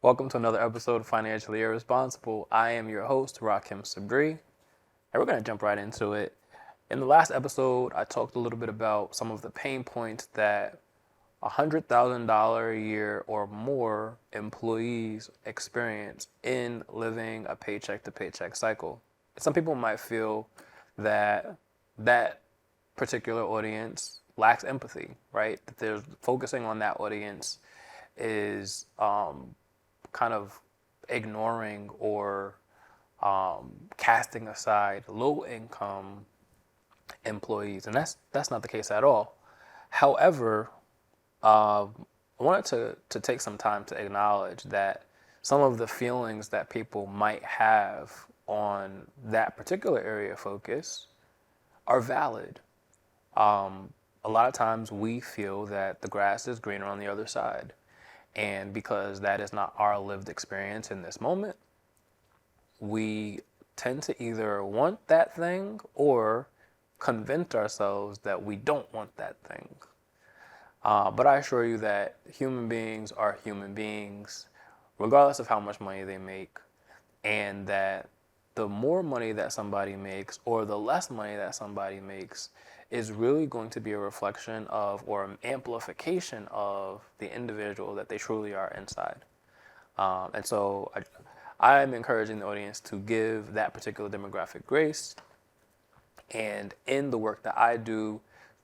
Welcome to another episode of Financially Irresponsible. I am your host, Rahkim Sabree, and we're going to jump right into it. In the last episode, I talked a little bit about some of the pain points that $100,000 a year or more employees experience in living a paycheck to paycheck cycle. Some people might feel that that particular audience lacks empathy, right? That they're focusing on that audience is kind of ignoring or casting aside low income employees, and that's not the case at all. However, I wanted to take some time to acknowledge that some of the feelings that people might have on that particular area of focus are valid. A lot of times we feel that the grass is greener on the other side. And because that is not our lived experience in this moment, we tend to either want that thing or convince ourselves that we don't want that thing. But I assure you that human beings are human beings, regardless of how much money they make, and that the more money that somebody makes or the less money that somebody makes is really going to be a reflection of or an amplification of the individual that they truly are inside. And so I'm encouraging the audience to give that particular demographic grace. And in the work that I do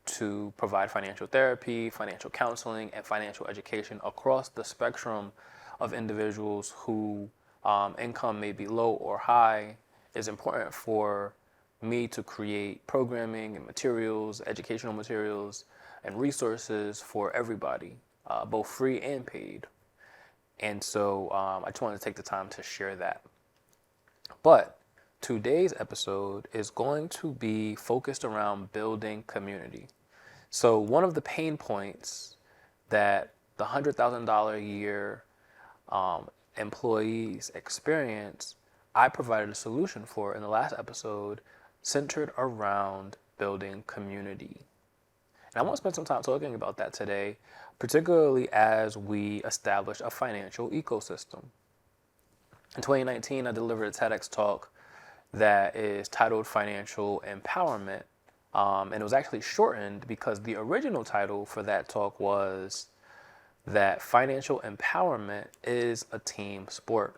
to provide financial therapy, financial counseling, and financial education across the spectrum of individuals who income may be low or high, is important for me to create programming and materials, educational materials, and resources for everybody, both free and paid. And so I just wanted to take the time to share that. But today's episode is going to be focused around building community. So one of the pain points that the $100,000 a year employees experience, I provided a solution for in the last episode, centered around building community. And I want to spend some time talking about that today, particularly as we establish a financial ecosystem. In 2019, I delivered a TEDx talk that is titled Financial Empowerment. And it was actually shortened because the original title for that talk was that financial empowerment is a team sport.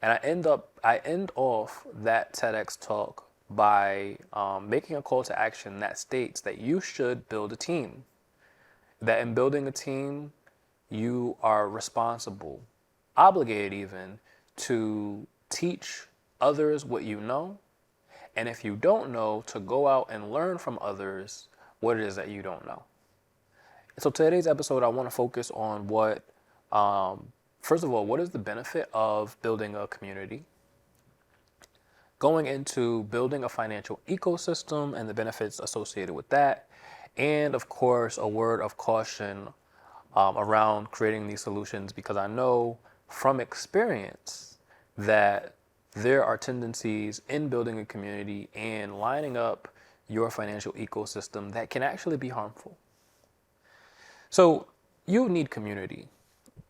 And I end off that TEDx talk by making a call to action that states that you should build a team. That in building a team, you are responsible, obligated even, to teach others what you know. And if you don't know, to go out and learn from others what it is that you don't know. So today's episode, I want to focus on first of all, what is the benefit of building a community? Going into building a financial ecosystem and the benefits associated with that. And of course, a word of caution around creating these solutions, because I know from experience that there are tendencies in building a community and lining up your financial ecosystem that can actually be harmful. So you need community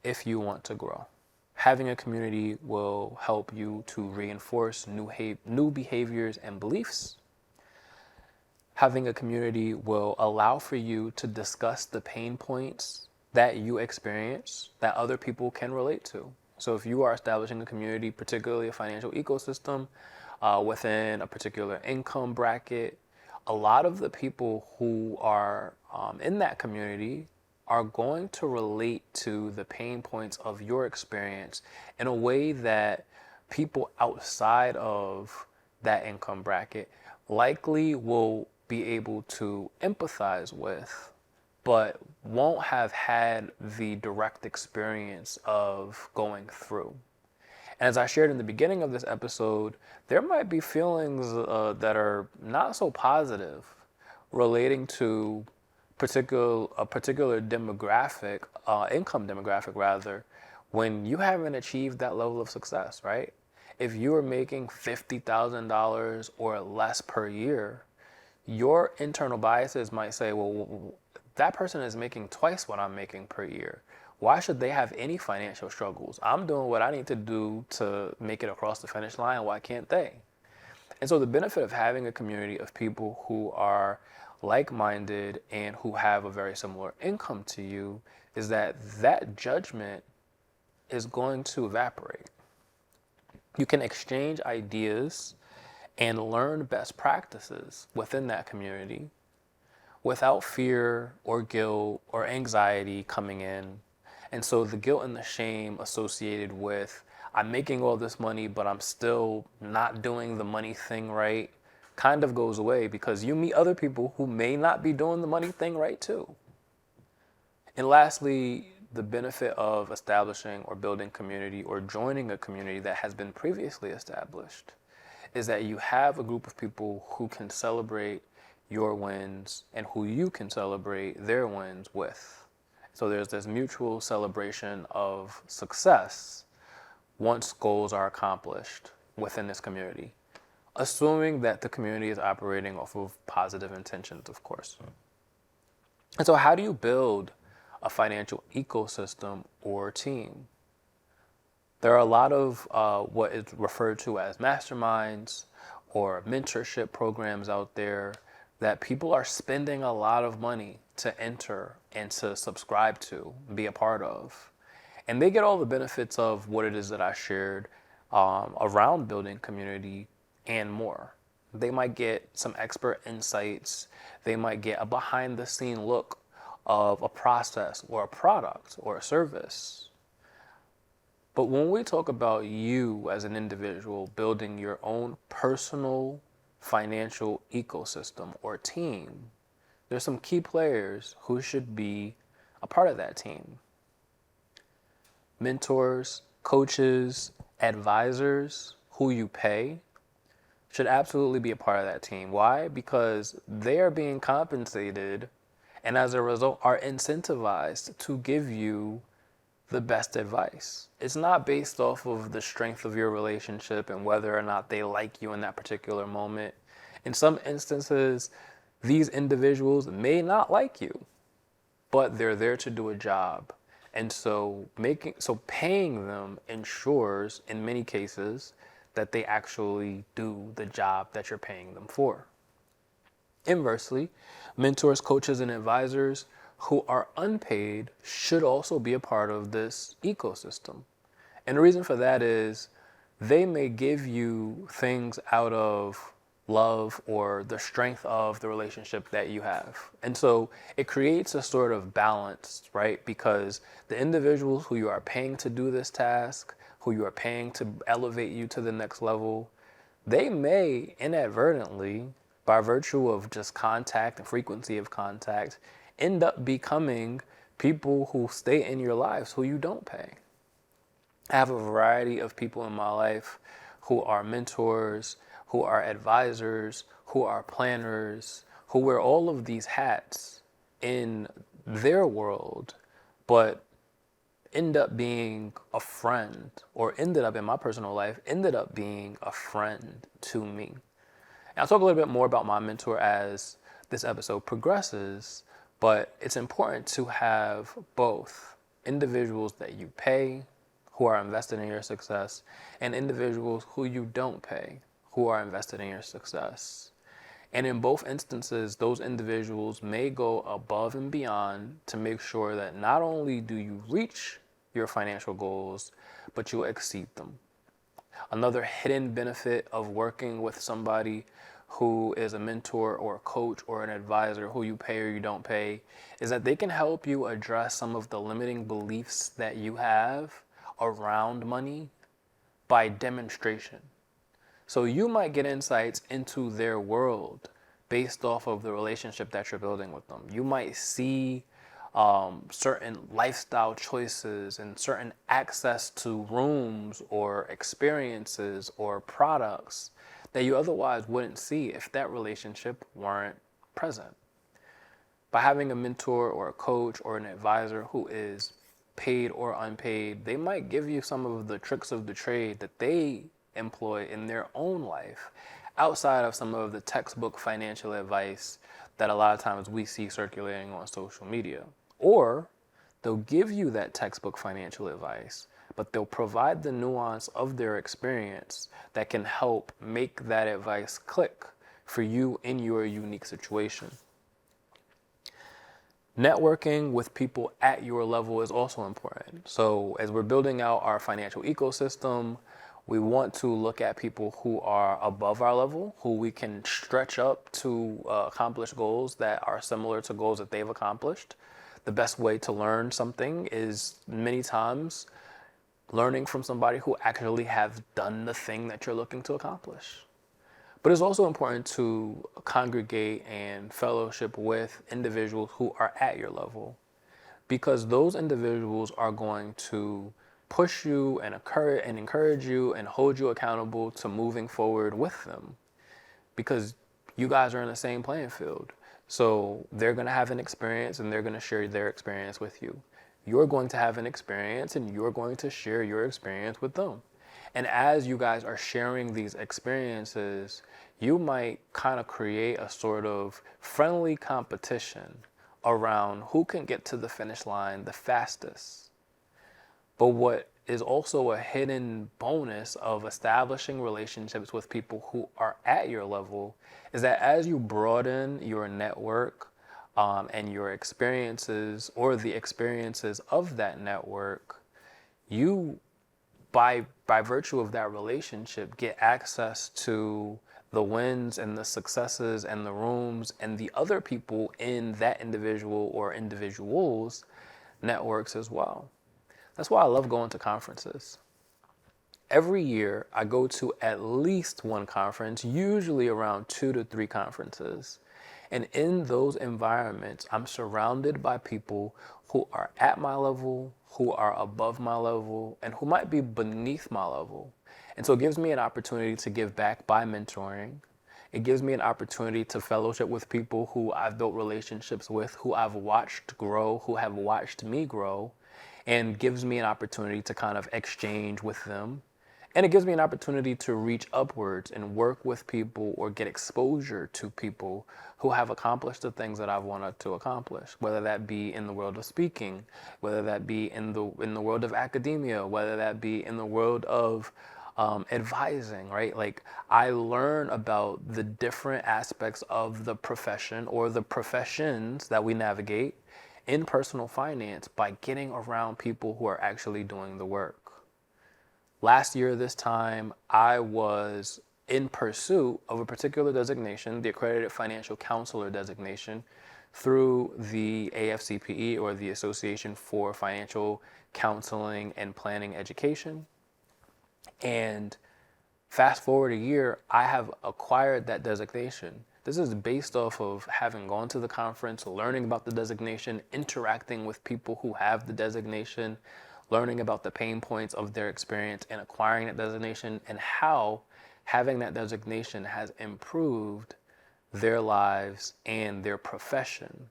if you want to grow. Having a community will help you to reinforce new behaviors and beliefs. Having a community will allow for you to discuss the pain points that you experience that other people can relate to. So if you are establishing a community, particularly a financial ecosystem, within a particular income bracket, a lot of the people who are in that community are going to relate to the pain points of your experience in a way that people outside of that income bracket likely will be able to empathize with, but won't have had the direct experience of going through. And as I shared in the beginning of this episode, there might be feelings that are not so positive relating to a particular demographic, income demographic rather, when you haven't achieved that level of success, right? If you are making $50,000 or less per year, your internal biases might say, well, that person is making twice what I'm making per year. Why should they have any financial struggles? I'm doing what I need to do to make it across the finish line. Why can't they? And so the benefit of having a community of people who are like-minded and who have a very similar income to you is that that judgment is going to evaporate. You can exchange ideas and learn best practices within that community without fear or guilt or anxiety coming in. And so the guilt and the shame associated with, I'm making all this money, but I'm still not doing the money thing right, kind of goes away because you meet other people who may not be doing the money thing right too. And lastly, the benefit of establishing or building community or joining a community that has been previously established is that you have a group of people who can celebrate your wins and who you can celebrate their wins with. So there's this mutual celebration of success once goals are accomplished within this community, assuming that the community is operating off of positive intentions, of course. And so how do you build a financial ecosystem or team? There are a lot of what is referred to as masterminds or mentorship programs out there that people are spending a lot of money to enter and to subscribe to, be a part of. And they get all the benefits of what it is that I shared around building community and more. They might get some expert insights. They might get a behind the scene look of a process or a product or a service. But when we talk about you as an individual building your own personal financial ecosystem or team, there's some key players who should be a part of that team. Mentors, coaches, advisors who you pay should absolutely be a part of that team. Why? Because they are being compensated and as a result are incentivized to give you the best advice. It's not based off of the strength of your relationship and whether or not they like you in that particular moment. In some instances, these individuals may not like you, but they're there to do a job. And so paying them ensures in many cases that they actually do the job that you're paying them for. Inversely, mentors, coaches, and advisors who are unpaid should also be a part of this ecosystem. And the reason for that is they may give you things out of love or the strength of the relationship that you have. And so it creates a sort of balance, right? Because the individuals who you are paying to do this task, who you are paying to elevate you to the next level, they may inadvertently, by virtue of just contact and frequency of contact, end up becoming people who stay in your lives who you don't pay. I have a variety of people in my life who are mentors, who are advisors, who are planners, who wear all of these hats in their world, but end up being a friend, or ended up in my personal life, ended up being a friend to me. And I'll talk a little bit more about my mentor as this episode progresses, but it's important to have both individuals that you pay, who are invested in your success, and individuals who you don't pay, who are invested in your success. And in both instances, those individuals may go above and beyond to make sure that not only do you reach your financial goals, but you exceed them. Another hidden benefit of working with somebody who is a mentor or a coach or an advisor who you pay or you don't pay is that they can help you address some of the limiting beliefs that you have around money by demonstration. So you might get insights into their world based off of the relationship that you're building with them. You might see certain lifestyle choices and certain access to rooms or experiences or products that you otherwise wouldn't see if that relationship weren't present. By having a mentor or a coach or an advisor who is paid or unpaid, they might give you some of the tricks of the trade that they employ in their own life outside of some of the textbook financial advice that a lot of times we see circulating on social media. Or They'll give you that textbook financial advice, but they'll provide the nuance of their experience that can help make that advice click for you in your unique situation. Networking with people at your level is also important. So as we're building out our financial ecosystem, we want to look at people who are above our level, who we can stretch up to accomplish goals that are similar to goals that they've accomplished. The best way to learn something is many times learning from somebody who actually have done the thing that you're looking to accomplish. But it's also important to congregate and fellowship with individuals who are at your level, because those individuals are going to push you and encourage you and hold you accountable to moving forward with them, because you guys are in the same playing field. So they're going to have an experience and they're going to share their experience with you. You're going to have an experience and you're going to share your experience with them. And as you guys are sharing these experiences, you might kind of create a sort of friendly competition around who can get to the finish line the fastest. But what is also a hidden bonus of establishing relationships with people who are at your level is that as you broaden your network and your experiences or the experiences of that network, you, by virtue of that relationship, get access to the wins and the successes and the rooms and the other people in that individual or individuals' networks as well. That's why I love going to conferences. Every year, I go to at least one conference, usually around 2 to 3 conferences. And in those environments, I'm surrounded by people who are at my level, who are above my level, and who might be beneath my level. And so it gives me an opportunity to give back by mentoring. It gives me an opportunity to fellowship with people who I've built relationships with, who I've watched grow, who have watched me grow, and gives me an opportunity to kind of exchange with them. And it gives me an opportunity to reach upwards and work with people or get exposure to people who have accomplished the things that I've wanted to accomplish, whether that be in the world of speaking, whether that be in the world of academia, whether that be in the world of advising, right? Like, I learn about the different aspects of the profession or the professions that we navigate in personal finance by getting around people who are actually doing the work. Last year, this time, I was in pursuit of a particular designation, the Accredited Financial Counselor designation, through the AFCPE, or the Association for Financial Counseling and Planning Education. And fast forward a year, I have acquired that designation. This is based off of having gone to the conference, learning about the designation, interacting with people who have the designation, learning about the pain points of their experience in acquiring that designation, and how having that designation has improved their lives and their profession.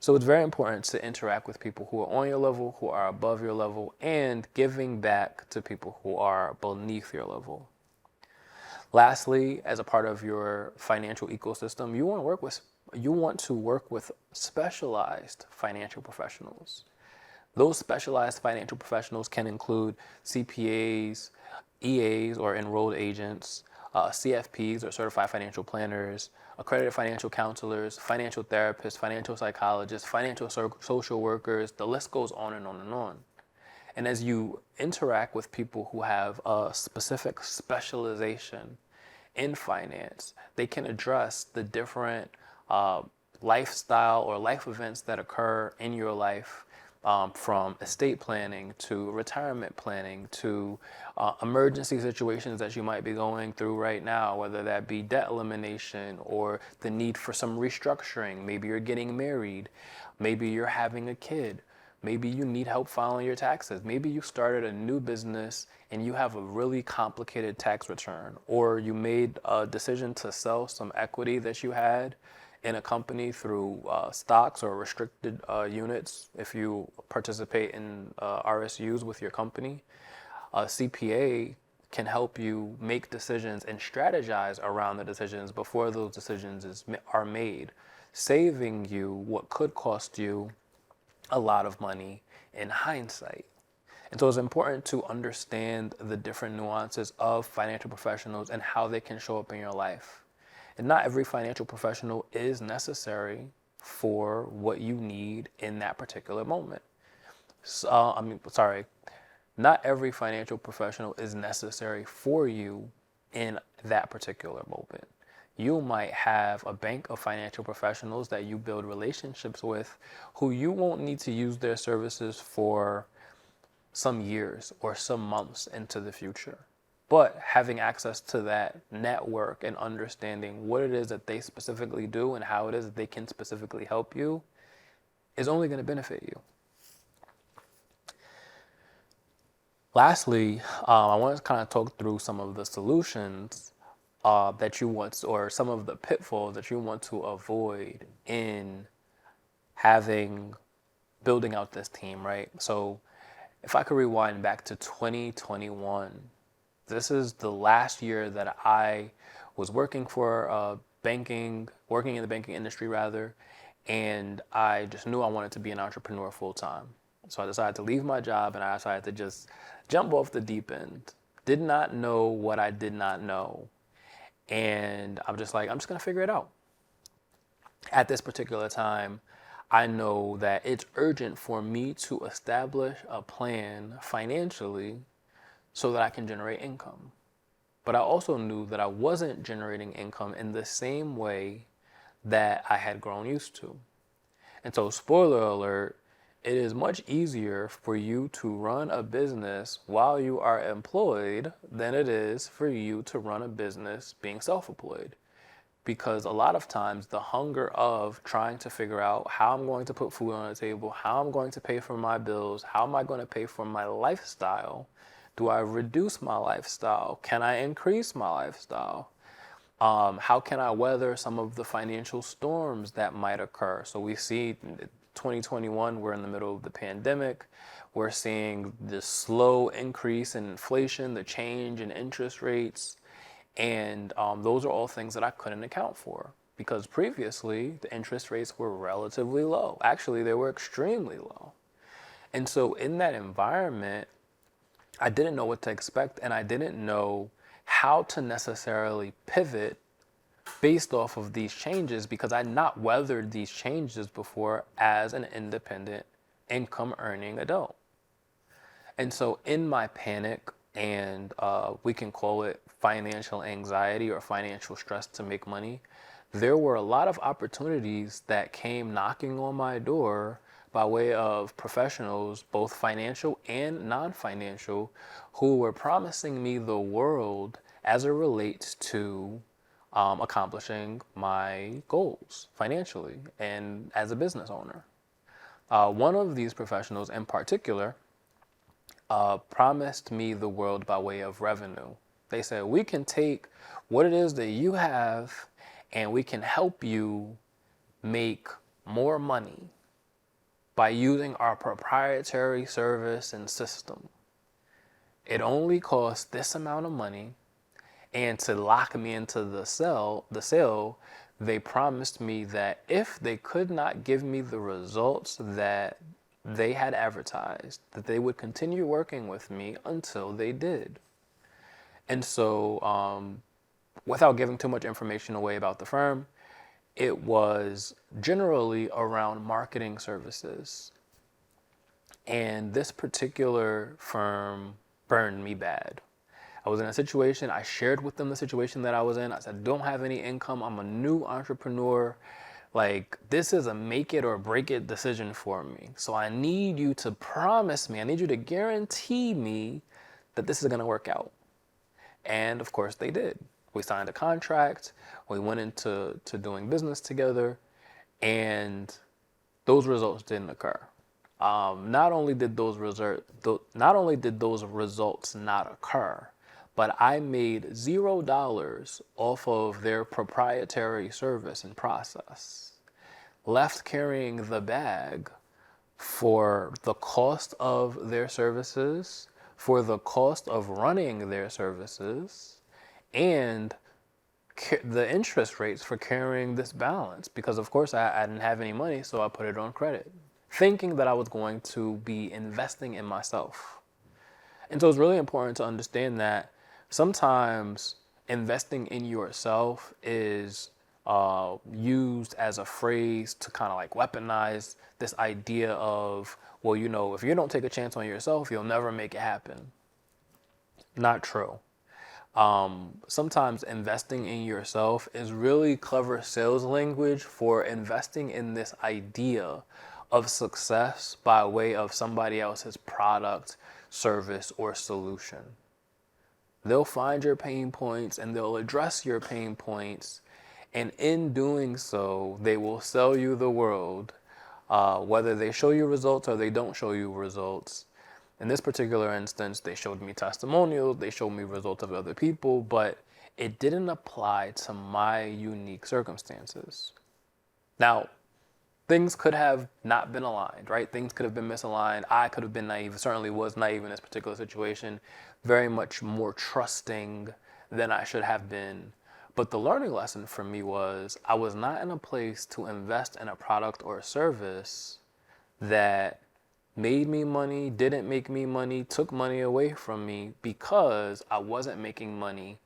So it's very important to interact with people who are on your level, who are above your level, and giving back to people who are beneath your level. Lastly, as a part of your financial ecosystem, you want to work with specialized financial professionals. Those specialized financial professionals can include CPAs, EAs or enrolled agents, CFPs or certified financial planners, accredited financial counselors, financial therapists, financial psychologists, financial social workers. The list goes on and on and on. And as you interact with people who have a specific specialization in finance, they can address the different lifestyle or life events that occur in your life, from estate planning to retirement planning to emergency situations that you might be going through right now, whether that be debt elimination or the need for some restructuring. Maybe you're getting married. Maybe you're having a kid. Maybe you need help filing your taxes. Maybe you started a new business and you have a really complicated tax return, or you made a decision to sell some equity that you had in a company through stocks or restricted units if you participate in RSUs with your company. A CPA can help you make decisions and strategize around the decisions before those decisions are made, saving you what could cost you a lot of money in hindsight. And so it's important to understand the different nuances of financial professionals and how they can show up in your life. And not every financial professional is necessary for what you need in that particular moment. Not every financial professional is necessary for you in that particular moment. You might have a bank of financial professionals that you build relationships with who you won't need to use their services for some years or some months into the future. But having access to that network and understanding what it is that they specifically do and how it is that they can specifically help you is only going to benefit you. Lastly, I want to kind of talk through some of the solutions that you want, or some of the pitfalls that you want to avoid in building out this team, right? So if I could rewind back to 2021, this is the last year that I was working in the banking industry rather, and I just knew I wanted to be an entrepreneur full time. So I decided to leave my job and I decided to just jump off the deep end. Did not know what I did not know. And I'm just like, I'm just going to figure it out. At this particular time, I know that it's urgent for me to establish a plan financially so that I can generate income. But I also knew that I wasn't generating income in the same way that I had grown used to. And so, spoiler alert, it is much easier for you to run a business while you are employed than it is for you to run a business being self-employed. Because a lot of times the hunger of trying to figure out how I'm going to put food on the table, how I'm going to pay for my bills, how am I going to pay for my lifestyle? Do I reduce my lifestyle? Can I increase my lifestyle? How can I weather some of the financial storms that might occur? So we see 2021, we're in the middle of the pandemic. We're seeing this slow increase in inflation, the change in interest rates. And those are all things that I couldn't account for because previously the interest rates were relatively low. Actually, they were extremely low. And so in that environment, I didn't know what to expect and I didn't know how to necessarily pivot based off of these changes because I'd not weathered these changes before as an independent income earning adult. And so in my panic, and we can call it financial anxiety or financial stress to make money, there were a lot of opportunities that came knocking on my door by way of professionals, both financial and non-financial, who were promising me the world as it relates to accomplishing my goals financially and as a business owner. One of these professionals in particular promised me the world by way of revenue. They said, we can take what it is that you have and we can help you make more money by using our proprietary service and system. It only costs this amount of money, and to lock me into the sale, they promised me that if they could not give me the results that they had advertised, that they would continue working with me until they did. And so, without giving too much information away about the firm, it was generally around marketing services. And this particular firm burned me bad. I was in a situation, I shared with them the situation that I was in. I said, don't have any income. I'm a new entrepreneur. Like, this is a make it or break it decision for me. So I need you to promise me, I need you to guarantee me that this is going to work out. And of course they did. We signed a contract. We went into doing business together, and those results didn't occur. Not only did those results not occur, but I made $0 off of their proprietary service and process, left carrying the bag for the cost of their services, for the cost of running their services, and the interest rates for carrying this balance. Because of course I didn't have any money, so I put it on credit. thinking that I was going to be investing in myself. And so it's really important to understand that sometimes investing in yourself is used as a phrase to kind of like weaponize this idea of, well, if you don't take a chance on yourself, you'll never make it happen. Not true. Sometimes investing in yourself is really clever sales language for investing in this idea of success by way of somebody else's product, service, or solution. They'll find your pain points and they'll address your pain points. And in doing so, they will sell you the world, whether they show you results or they don't show you results. In this particular instance, they showed me testimonials, they showed me results of other people, but it didn't apply to my unique circumstances. Now, things could have not been aligned, right? Things could have been misaligned. I could have been naive, certainly was naive in this particular situation, very much more trusting than I should have been. But the learning lesson for me was I was not in a place to invest in a product or a service that made me money, didn't make me money, took money away from me because I wasn't making money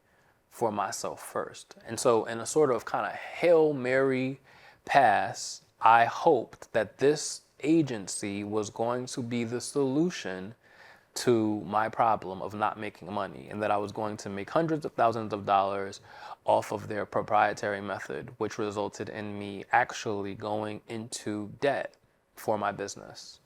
for myself first. And so in a sort of kind of Hail Mary pass, I hoped that this agency was going to be the solution to my problem of not making money, and that I was going to make hundreds of thousands of dollars off of their proprietary method, which resulted in me actually going into debt for my business.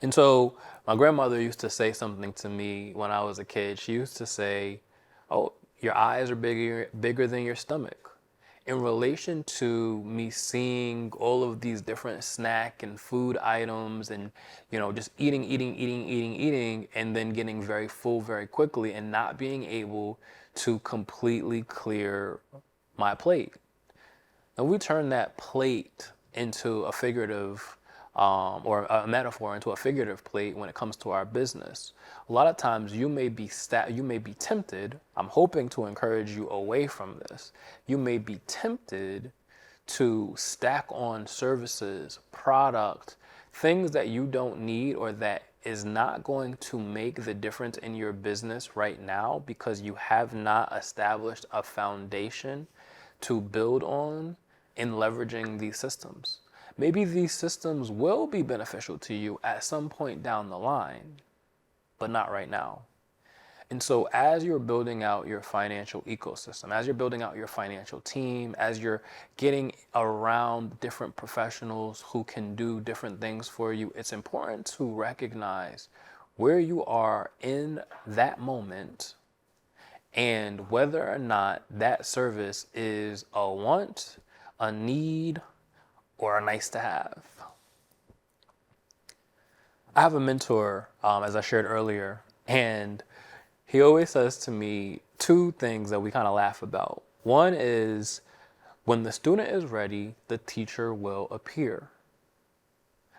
And so my grandmother used to say something to me when I was a kid. She used to say, "Oh, your eyes are bigger than your stomach," in relation to me seeing all of these different snack and food items and, just eating, and then getting very full very quickly and not being able to completely clear my plate. And we turn that plate into a figurative or a metaphor into a figurative plate when it comes to our business. A lot of times you may be tempted. I'm hoping to encourage you away from this. You may be tempted to stack on services, product, things that you don't need or that is not going to make the difference in your business right now because you have not established a foundation to build on in leveraging these systems. Maybe these systems will be beneficial to you at some point down the line, but not right now. And so as you're building out your financial ecosystem, as you're building out your financial team, as you're getting around different professionals who can do different things for you, it's important to recognize where you are in that moment and whether or not that service is a want, a need, or a nice to have. I have a mentor, as I shared earlier, and he always says to me two things that we kind of laugh about. One is, when the student is ready, the teacher will appear.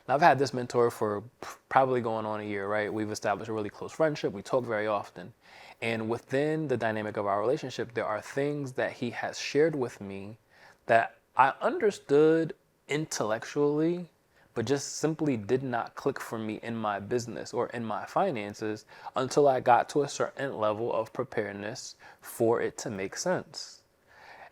Now, I've had this mentor for probably going on a year, right? We've established a really close friendship. We talk very often. And within the dynamic of our relationship, there are things that he has shared with me that I understood intellectually, but just simply did not click for me in my business or in my finances until I got to a certain level of preparedness for it to make sense.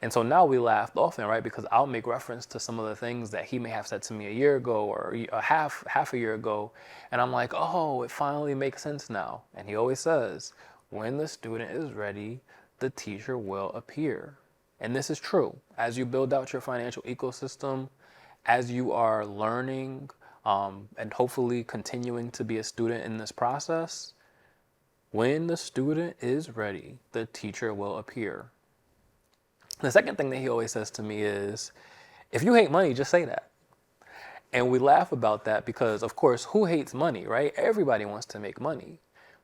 And so now we laugh often, right? Because I'll make reference to some of the things that he may have said to me a year ago or a half a year ago. And I'm like, oh, it finally makes sense now. And he always says, when the student is ready, the teacher will appear. And this is true. As you build out your financial ecosystem, as you are learning and hopefully continuing to be a student in this process, when the student is ready, the teacher will appear. The second thing that he always says to me is, if you hate money, just say that. And we laugh about that because, of course, who hates money, right? Everybody wants to make money.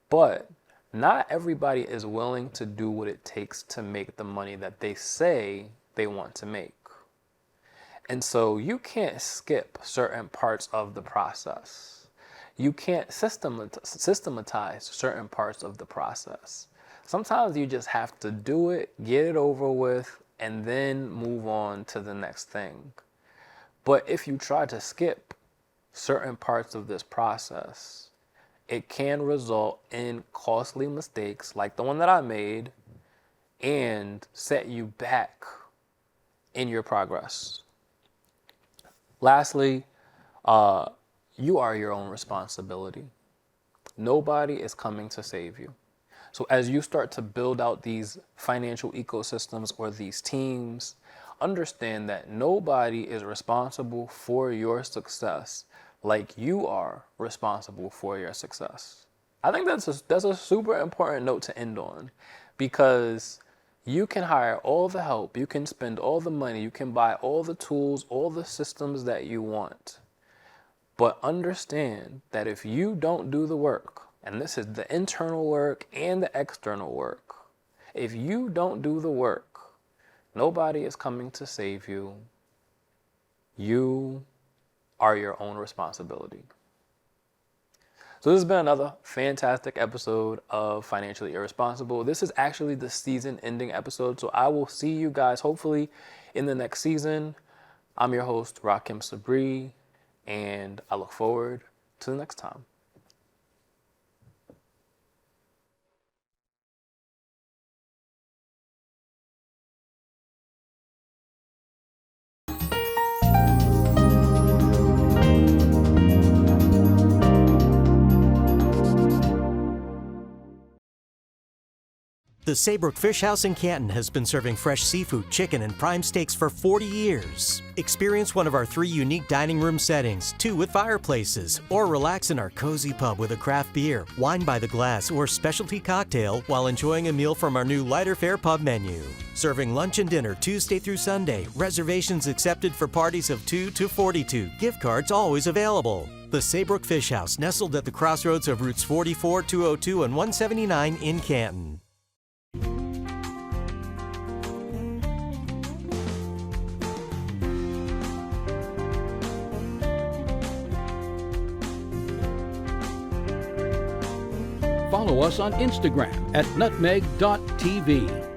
But not everybody is willing to do what it takes to make the money that they say they want to make. And so you can't skip certain parts of the process. You can't systematize certain parts of the process. Sometimes you just have to do it, get it over with, and then move on to the next thing. But if you try to skip certain parts of this process, it can result in costly mistakes like the one that I made and set you back in your progress. Lastly, you are your own responsibility. Nobody is coming to save you. So as you start to build out these financial ecosystems or these teams, understand that nobody is responsible for your success like you are responsible for your success. I think that's a super important note to end on, because you can hire all the help, you can spend all the money, you can buy all the tools, all the systems that you want. But understand that if you don't do the work, and this is the internal work and the external work, if you don't do the work, nobody is coming to save you. You are your own responsibility. So this has been another fantastic episode of Financially Irresponsible. This is actually the season-ending episode, so I will see you guys hopefully in the next season. I'm your host, Rahkim Sabree, and I look forward to the next time. The Saybrook Fish House in Canton has been serving fresh seafood, chicken, and prime steaks for 40 years. Experience one of our 3 unique dining room settings, 2 with fireplaces, or relax in our cozy pub with a craft beer, wine by the glass, or specialty cocktail while enjoying a meal from our new lighter fare pub menu. Serving lunch and dinner Tuesday through Sunday. Reservations accepted for parties of 2 to 42. Gift cards always available. The Saybrook Fish House, nestled at the crossroads of routes 44, 202, and 179 in Canton. Follow us on Instagram at nutmeg.tv.